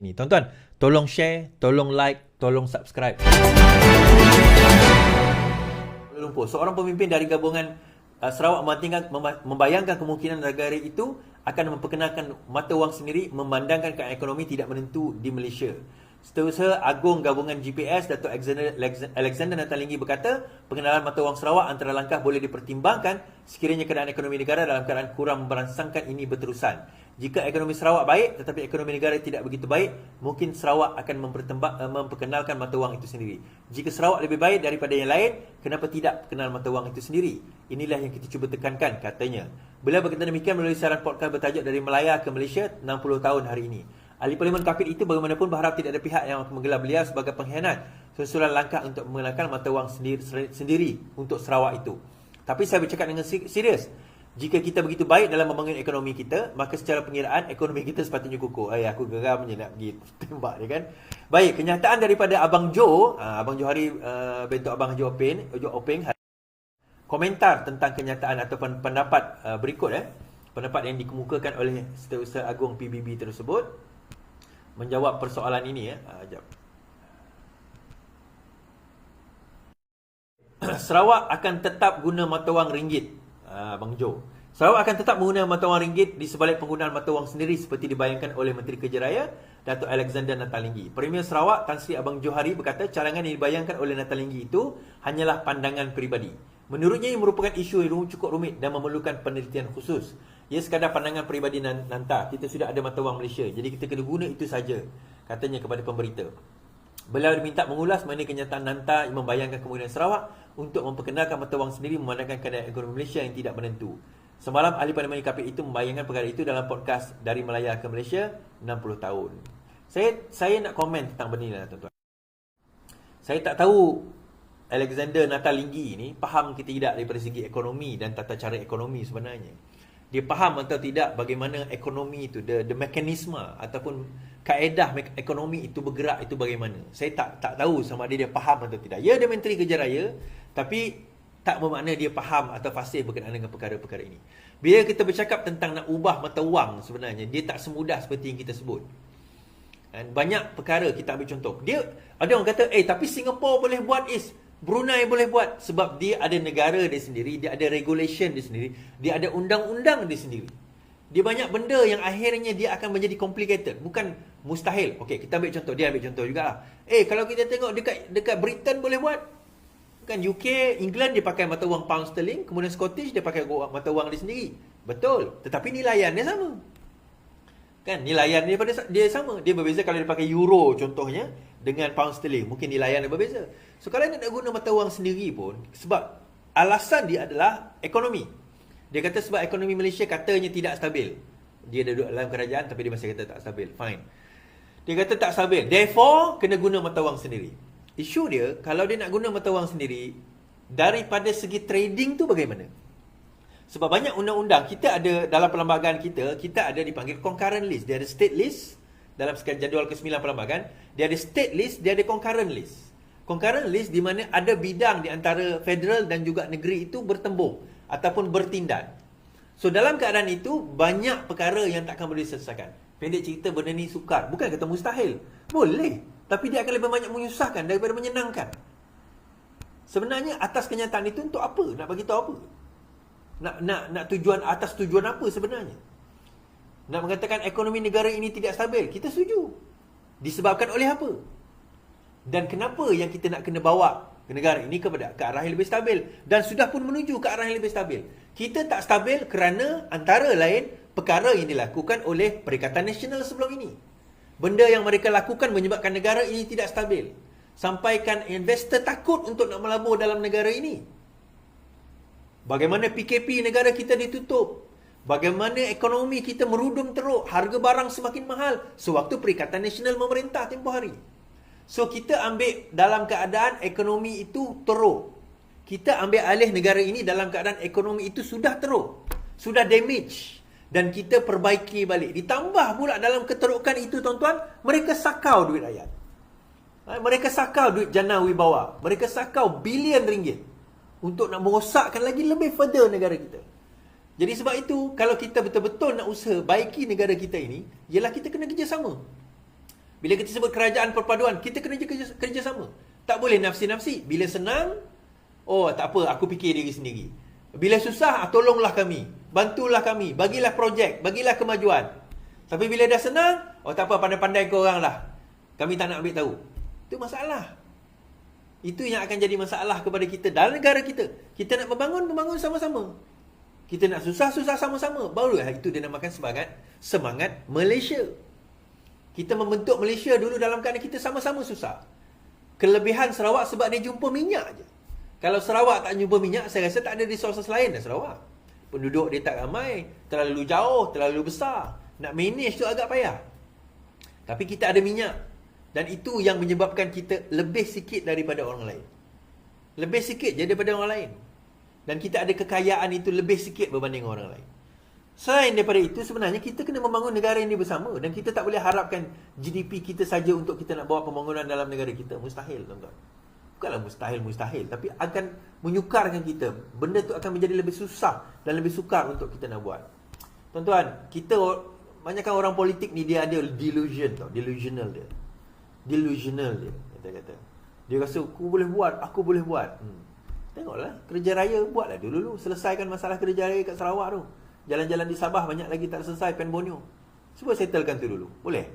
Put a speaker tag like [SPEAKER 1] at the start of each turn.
[SPEAKER 1] Ni tuan-tuan, tolong share, tolong like, tolong subscribe. Kuala Lumpur, seorang pemimpin dari gabungan Sarawak membayangkan kemungkinan negara itu akan memperkenalkan mata wang sendiri memandangkan keadaan ekonomi tidak menentu di Malaysia. Setiausaha Agung Gabungan GPS Datuk Alexander Natalinggi berkata, pengenalan mata wang Sarawak antara langkah boleh dipertimbangkan sekiranya keadaan ekonomi negara dalam keadaan kurang merangsangkan ini berterusan. Jika ekonomi Sarawak baik tetapi ekonomi negara tidak begitu baik, mungkin Sarawak akan memperkenalkan mata wang itu sendiri. Jika Sarawak lebih baik daripada yang lain, kenapa tidak kenal mata wang itu sendiri? Inilah yang kita cuba tekankan, katanya. Beliau berkata demikian melalui siaran podcast bertajuk Dari Melaya ke Malaysia 60 tahun hari ini. Ahli Parlimen Kapit itu bagaimanapun berharap tidak ada pihak yang akan menggelar beliau sebagai pengkhianat susulan langkah untuk mengenalkan mata wang sendiri untuk Sarawak itu. Tapi saya bercakap dengan serius. Jika kita begitu baik dalam membangun ekonomi kita, maka secara pengiraan ekonomi kita sepatutnya kukuh. Aku geramnya nak pergi tembak dia kan. Baik, kenyataan daripada Abang Jo, Abang Johari bentuk Abang Jo Openg, komentar tentang kenyataan ataupun pendapat berikut pendapat yang dikemukakan oleh Setiausaha Agung PBB tersebut menjawab persoalan ini Sarawak akan tetap guna mata wang ringgit. Bang Jo, Sarawak akan tetap menggunakan mata wang ringgit di sebalik penggunaan mata wang sendiri seperti dibayangkan oleh Menteri Kerja Raya Datuk Alexander Natalinggi. Premier Sarawak Tan Sri Abang Johari berkata carangan yang dibayangkan oleh Natalinggi itu hanyalah pandangan peribadi. Menurutnya ia merupakan isu yang cukup rumit dan memerlukan penelitian khusus. Ia sekadar pandangan peribadi Nanta. Kita sudah ada mata wang Malaysia, jadi kita kena guna itu saja, katanya kepada pemberita. Beliau diminta mengulas mengenai kenyataan Nanta yang membayangkan kemudian Sarawak untuk memperkenalkan mata wang sendiri memandangkan keadaan ekonomi Malaysia yang tidak menentu. Semalam ahli Parlimen KP itu membayangkan perkara itu dalam podcast Dari Melaya ke Malaysia 60 tahun. Saya nak komen tentang benda ni tuan-tuan. Saya tak tahu Alexander Natalinggi ni faham ke tidak daripada segi ekonomi dan tata cara ekonomi sebenarnya. Dia faham atau tidak bagaimana ekonomi itu, the mekanisme ataupun kaedah ekonomi itu bergerak itu bagaimana. Saya tak tahu sama ada dia faham atau tidak. Ya, dia Menteri Kerja Raya, tapi tak bermakna dia faham atau fasih berkenaan dengan perkara-perkara ini. Bila kita bercakap tentang nak ubah mata wang sebenarnya, dia tak semudah seperti yang kita sebut. Dan banyak perkara kita ambil contoh. Dia ada orang kata, tapi Singapura boleh buat Brunei boleh buat sebab dia ada negara dia sendiri, dia ada regulation dia sendiri, dia ada undang-undang dia sendiri. Dia banyak benda yang akhirnya dia akan menjadi complicated, bukan mustahil. Okey, kita ambil contoh, dia ambil contoh jugalah. Kalau kita tengok dekat Britain boleh buat. Kan UK, England dia pakai mata wang pound sterling, kemudian Scottish dia pakai mata wang dia sendiri. Betul, tetapi nilaian dia sama. Kan nilaian dia sama. Dia berbeza kalau dia pakai euro contohnya dengan pound sterling, mungkin nilaian dia berbeza. So kalau dia nak guna mata wang sendiri pun, sebab alasan dia adalah ekonomi. Dia kata sebab ekonomi Malaysia katanya tidak stabil. Dia duduk dalam kerajaan tapi dia masih kata tak stabil. Fine. Dia kata tak stabil, therefore kena guna mata wang sendiri. Isu dia, kalau dia nak guna mata wang sendiri, daripada segi trading tu bagaimana? Sebab banyak undang-undang kita ada dalam perlembagaan kita ada dipanggil concurrent list. Dia ada state list dalam jadual ke-9 perlembagaan, dia ada state list, dia ada concurrent list. Concurrent list di mana ada bidang di antara federal dan juga negeri itu bertembung ataupun bertindak. So dalam keadaan itu banyak perkara yang takkan boleh diselesaikan. Pendek cerita, benda ni sukar. Bukan kata mustahil. Boleh, tapi dia akan lebih banyak menyusahkan daripada menyenangkan. Sebenarnya atas kenyataan itu untuk apa? Nak bagi tahu apa? Nak tujuan atas tujuan apa sebenarnya? Nak mengatakan ekonomi negara ini tidak stabil, kita setuju. Disebabkan oleh apa? Dan kenapa yang kita nak kena bawa ke negara ini ke arah yang lebih stabil? Dan sudah pun menuju ke arah yang lebih stabil. Kita tak stabil kerana antara lain perkara yang dilakukan oleh Perikatan Nasional sebelum ini. Benda yang mereka lakukan menyebabkan negara ini tidak stabil. Sampaikan investor takut untuk nak melabur dalam negara ini. Bagaimana PKP negara kita ditutup. Bagaimana ekonomi kita merudum teruk. Harga barang semakin mahal sewaktu Perikatan Nasional memerintah tempoh hari. So kita ambil dalam keadaan ekonomi itu teruk. Kita ambil alih negara ini dalam keadaan ekonomi itu sudah teruk, sudah damage, dan kita perbaiki balik. Ditambah pula dalam keterukan itu tuan-tuan, mereka sakau duit rakyat. Mereka sakau duit jana wibawa. Mereka sakau bilion ringgit untuk nak merosakkan lagi lebih further negara kita. Jadi sebab itu, kalau kita betul-betul nak usaha baiki negara kita ini, ialah kita kena kerjasama. Bila kita sebut kerajaan perpaduan, kita kena kerjasama. Tak boleh nafsi-nafsi. Bila senang, oh tak apa, aku fikir diri sendiri. Bila susah, tolonglah kami, bantulah kami, bagilah projek, bagilah kemajuan. Tapi bila dah senang, oh tak apa, pandai-pandai korang lah, kami tak nak ambil tahu. Itu masalah. Itu yang akan jadi masalah kepada kita dalam negara kita. Kita nak membangun sama-sama. Kita nak susah-susah sama-sama. Barulah itu dinamakan semangat Malaysia. Kita membentuk Malaysia dulu dalam keadaan kita sama-sama susah. Kelebihan Sarawak sebab dia jumpa minyak je. Kalau Sarawak tak jumpa minyak, saya rasa tak ada resources lain dah Sarawak. Penduduk dia tak ramai, terlalu jauh, terlalu besar. Nak manage tu agak payah. Tapi kita ada minyak. Dan itu yang menyebabkan kita lebih sikit daripada orang lain. Lebih sikit je daripada orang lain. Dan kita ada kekayaan itu lebih sikit berbanding orang lain. Selain daripada itu, sebenarnya kita kena membangun negara ini bersama. Dan kita tak boleh harapkan GDP kita saja untuk kita nak bawa pembangunan dalam negara kita. Mustahil, tuan-tuan. Bukanlah mustahil, tapi akan menyukarkan kita. Benda tu akan menjadi lebih susah dan lebih sukar untuk kita nak buat. Tuan-tuan, kita, banyakkan orang politik ni dia ada delusion tau. Delusional dia, kata. Dia rasa aku boleh buat. Tengoklah, kerja raya buatlah dulu. Selesaikan masalah kerja raya kat Sarawak tu. Jalan-jalan di Sabah banyak lagi tak selesai, Pen Borneo. Cuba settlekan tu dulu. Boleh?